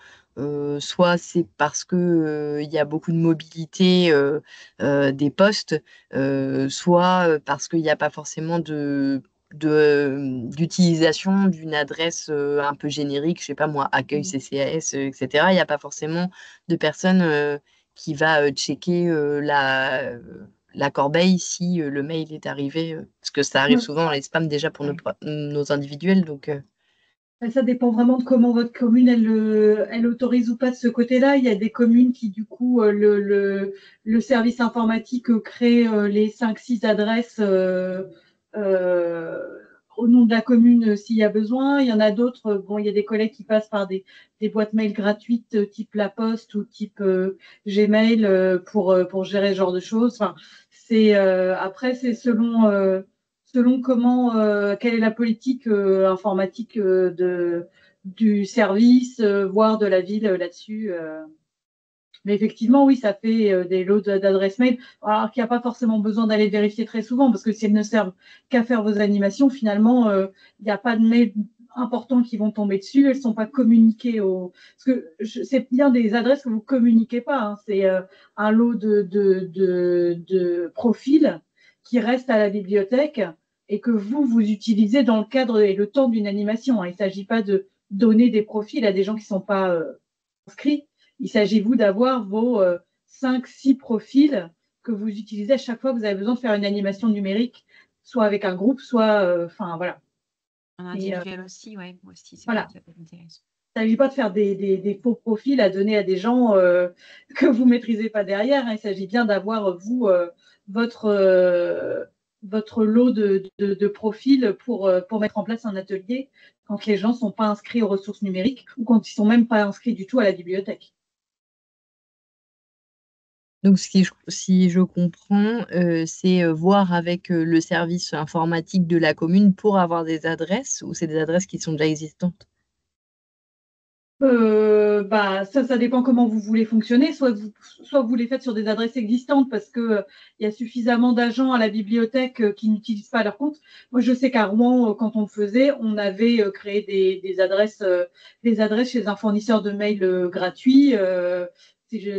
Soit c'est parce que il y a beaucoup de mobilité des postes, soit parce qu'il n'y a pas forcément d'utilisation d'une adresse un peu générique, je sais pas moi, accueil CCAS, etc. Il n'y a pas forcément de personne qui va checker la corbeille si le mail est arrivé, parce que ça arrive souvent dans les spams déjà pour nos individuels. Donc, ça dépend vraiment de comment votre commune elle autorise ou pas de ce côté-là. Il y a des communes qui, du coup, le service informatique crée les 5-6 adresses au nom de la commune s'il y a besoin. Il y en a d'autres, bon, il y a des collègues qui passent par des boîtes mail gratuites type La Poste ou type Gmail pour gérer ce genre de choses. Enfin, après, c'est selon selon quelle est la politique informatique du service, voire de la ville là-dessus. Mais effectivement, oui, ça fait des lots d'adresses mail, alors qu'il n'y a pas forcément besoin d'aller vérifier très souvent, parce que si elles ne servent qu'à faire vos animations, finalement, il n'y a pas de mails importants qui vont tomber dessus, elles ne sont pas communiquées Parce que c'est bien des adresses que vous ne communiquez pas, hein. C'est un lot de profils qui restent à la bibliothèque et que vous utilisez dans le cadre et le temps d'une animation, hein. Il ne s'agit pas de donner des profils à des gens qui ne sont pas inscrits. Il s'agit, vous, d'avoir vos 5-6 profils que vous utilisez à chaque fois que vous avez besoin de faire une animation numérique, soit avec un groupe, soit. Enfin, voilà. En individuel aussi, ouais, moi aussi, c'est voilà. vrai que ça peut être intéressant. Il ne s'agit pas de faire des faux profils à donner à des gens que vous ne maîtrisez pas derrière, hein. Il s'agit bien d'avoir, vous, votre lot de profils pour mettre en place un atelier quand les gens ne sont pas inscrits aux ressources numériques ou quand ils ne sont même pas inscrits du tout à la bibliothèque. Donc, si je comprends, c'est voir avec le service informatique de la commune pour avoir des adresses, ou c'est des adresses qui sont déjà existantes? Ça dépend comment vous voulez fonctionner. Soit vous les faites sur des adresses existantes parce que il y a suffisamment d'agents à la bibliothèque qui n'utilisent pas leur compte. Moi, je sais qu'à Rouen, quand on le faisait, on avait créé des adresses chez un fournisseur de mails gratuit.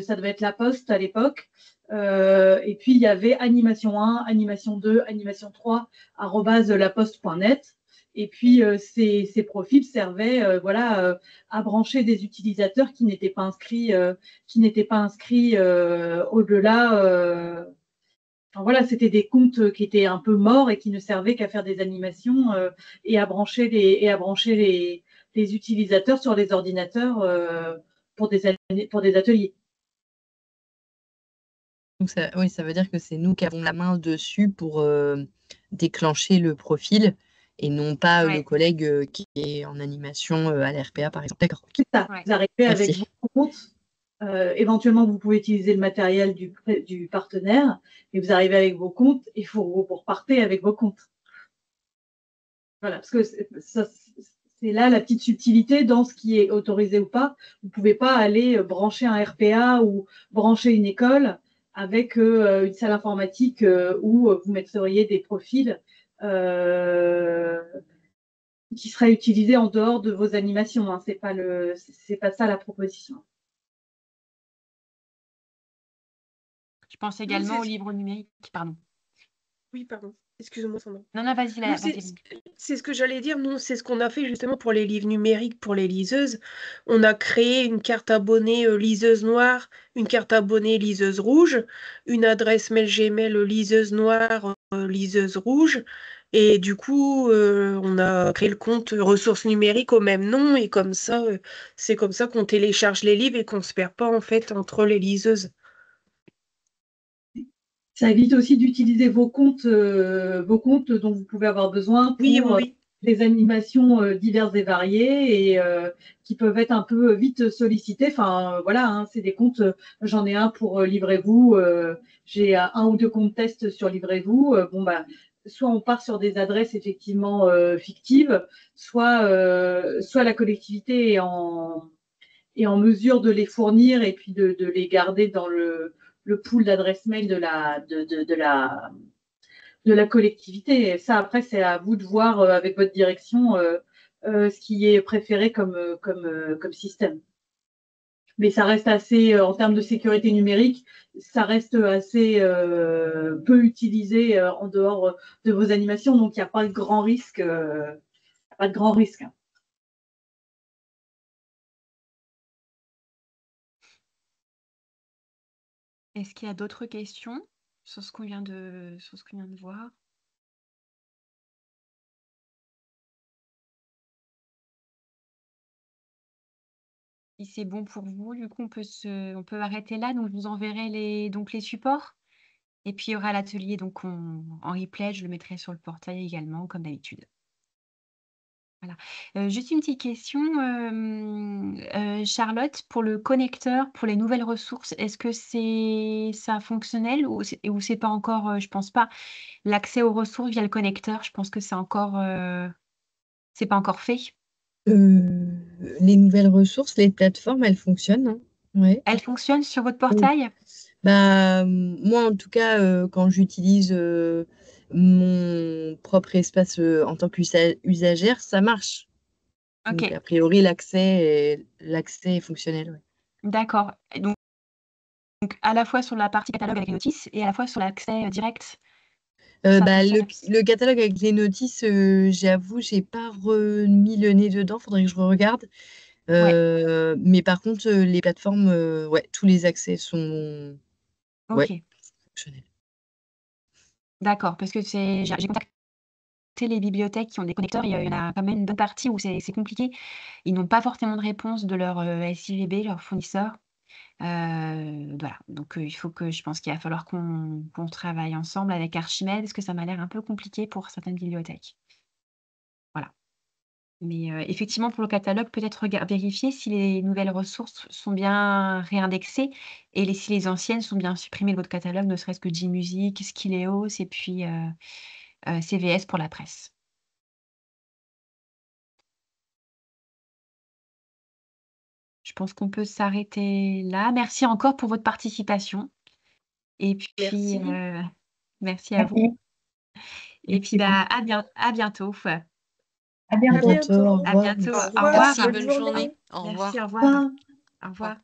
Ça devait être La Poste à l'époque. Et puis, il y avait animation 1, animation 2, animation 3, @laposte.net. Et puis, ces profils servaient à brancher des utilisateurs qui n'étaient pas inscrits, au-delà. Enfin, voilà, c'était des comptes qui étaient un peu morts et qui ne servaient qu'à faire des animations et à brancher les utilisateurs sur les ordinateurs pour des ateliers. Donc oui, ça veut dire que c'est nous qui avons la main dessus pour déclencher le profil et non pas le collègue qui est en animation à l'RPA, par exemple. D'accord. C'est ça. Vous arrivez avec vos comptes. Éventuellement, vous pouvez utiliser le matériel du partenaire, et vous arrivez avec vos comptes et vous repartez avec vos comptes. Voilà, parce que c'est là la petite subtilité dans ce qui est autorisé ou pas. Vous ne pouvez pas aller brancher un RPA ou brancher une école avec une salle informatique où vous mettriez des profils qui seraient utilisés en dehors de vos animations, hein. C'est pas ça la proposition. Je pense également au livre numérique, pardon. Oui, pardon. Excuse-moi, Sandra. Non, vas-y. C'est ce que j'allais dire. Nous, c'est ce qu'on a fait justement pour les livres numériques, pour les liseuses. On a créé une carte abonnée liseuse noire, une carte abonnée liseuse rouge, une adresse mail Gmail liseuse noire, liseuse rouge. Et du coup, on a créé le compte ressources numériques au même nom. Et comme ça, c'est comme ça qu'on télécharge les livres et qu'on ne se perd pas en fait entre les liseuses. Ça évite aussi d'utiliser vos comptes dont vous pouvez avoir besoin pour des animations diverses et variées et qui peuvent être un peu vite sollicitées. Enfin, voilà, hein, c'est des comptes. J'en ai un pour Livrez-vous. J'ai 1 ou 2 comptes test sur Livrez-vous. Soit on part sur des adresses effectivement fictives, soit la collectivité est en mesure de les fournir et puis de les garder dans le pool d'adresse mail de la collectivité. Et ça, après, c'est à vous de voir avec votre direction ce qui est préféré comme système. Mais ça reste assez, en termes de sécurité numérique, ça reste assez peu utilisé en dehors de vos animations. Donc, il n'y a pas de grand risque. Hein. Est-ce qu'il y a d'autres questions sur ce qu'on vient de voir? Si c'est bon pour vous, du coup, on peut arrêter là. Donc, je vous enverrai les supports. Et puis, il y aura l'atelier en replay. Je le mettrai sur le portail également, comme d'habitude. Voilà. Juste une petite question, Charlotte, pour le connecteur, pour les nouvelles ressources, est-ce que ça a fonctionnel ou c'est pas encore, je pense pas, l'accès aux ressources via le connecteur, je pense que c'est pas encore fait? Les nouvelles ressources, les plateformes, elles fonctionnent, hein. Ouais. Elles fonctionnent sur votre Oui. portail? Bah, moi, en tout cas, quand j'utilise mon propre espace en tant qu'usagère, ça marche. Donc, OK, a priori, l'accès est fonctionnel. Ouais. d'accord. Et donc à la fois sur la partie catalogue avec les notices et à la fois sur l'accès, direct, ça Bah, fonctionne? le catalogue avec les notices, j'avoue, j'ai pas remis le nez dedans, faudrait que je regarde. Ouais, Mais par contre, les plateformes, ouais, tous les accès sont ouais, OK, fonctionnels. d'accord, parce que j'ai contacté les bibliothèques qui ont des connecteurs, il y en a quand même une bonne partie où c'est compliqué. Ils n'ont pas forcément de réponse de leur, SIVB, leur fournisseur. Voilà, donc je pense qu'il va falloir qu'on travaille ensemble avec Archimède, parce que ça m'a l'air un peu compliqué pour certaines bibliothèques. Voilà. Mais effectivement, pour le catalogue, peut-être vérifier si les nouvelles ressources sont bien réindexées et si les anciennes sont bien supprimées de votre catalogue, ne serait-ce que Gmusic, Skileos et puis CVS pour la presse. Je pense qu'on peut s'arrêter là. Merci encore pour votre participation et puis, Merci. merci à vous et puis, Merci bah, beaucoup. à bientôt. À À bientôt. bientôt, au À revoir. bientôt. Au Au revoir. revoir. Merci, Bonne bonne journée. journée. Au Merci, revoir. au revoir. Au Au revoir. revoir.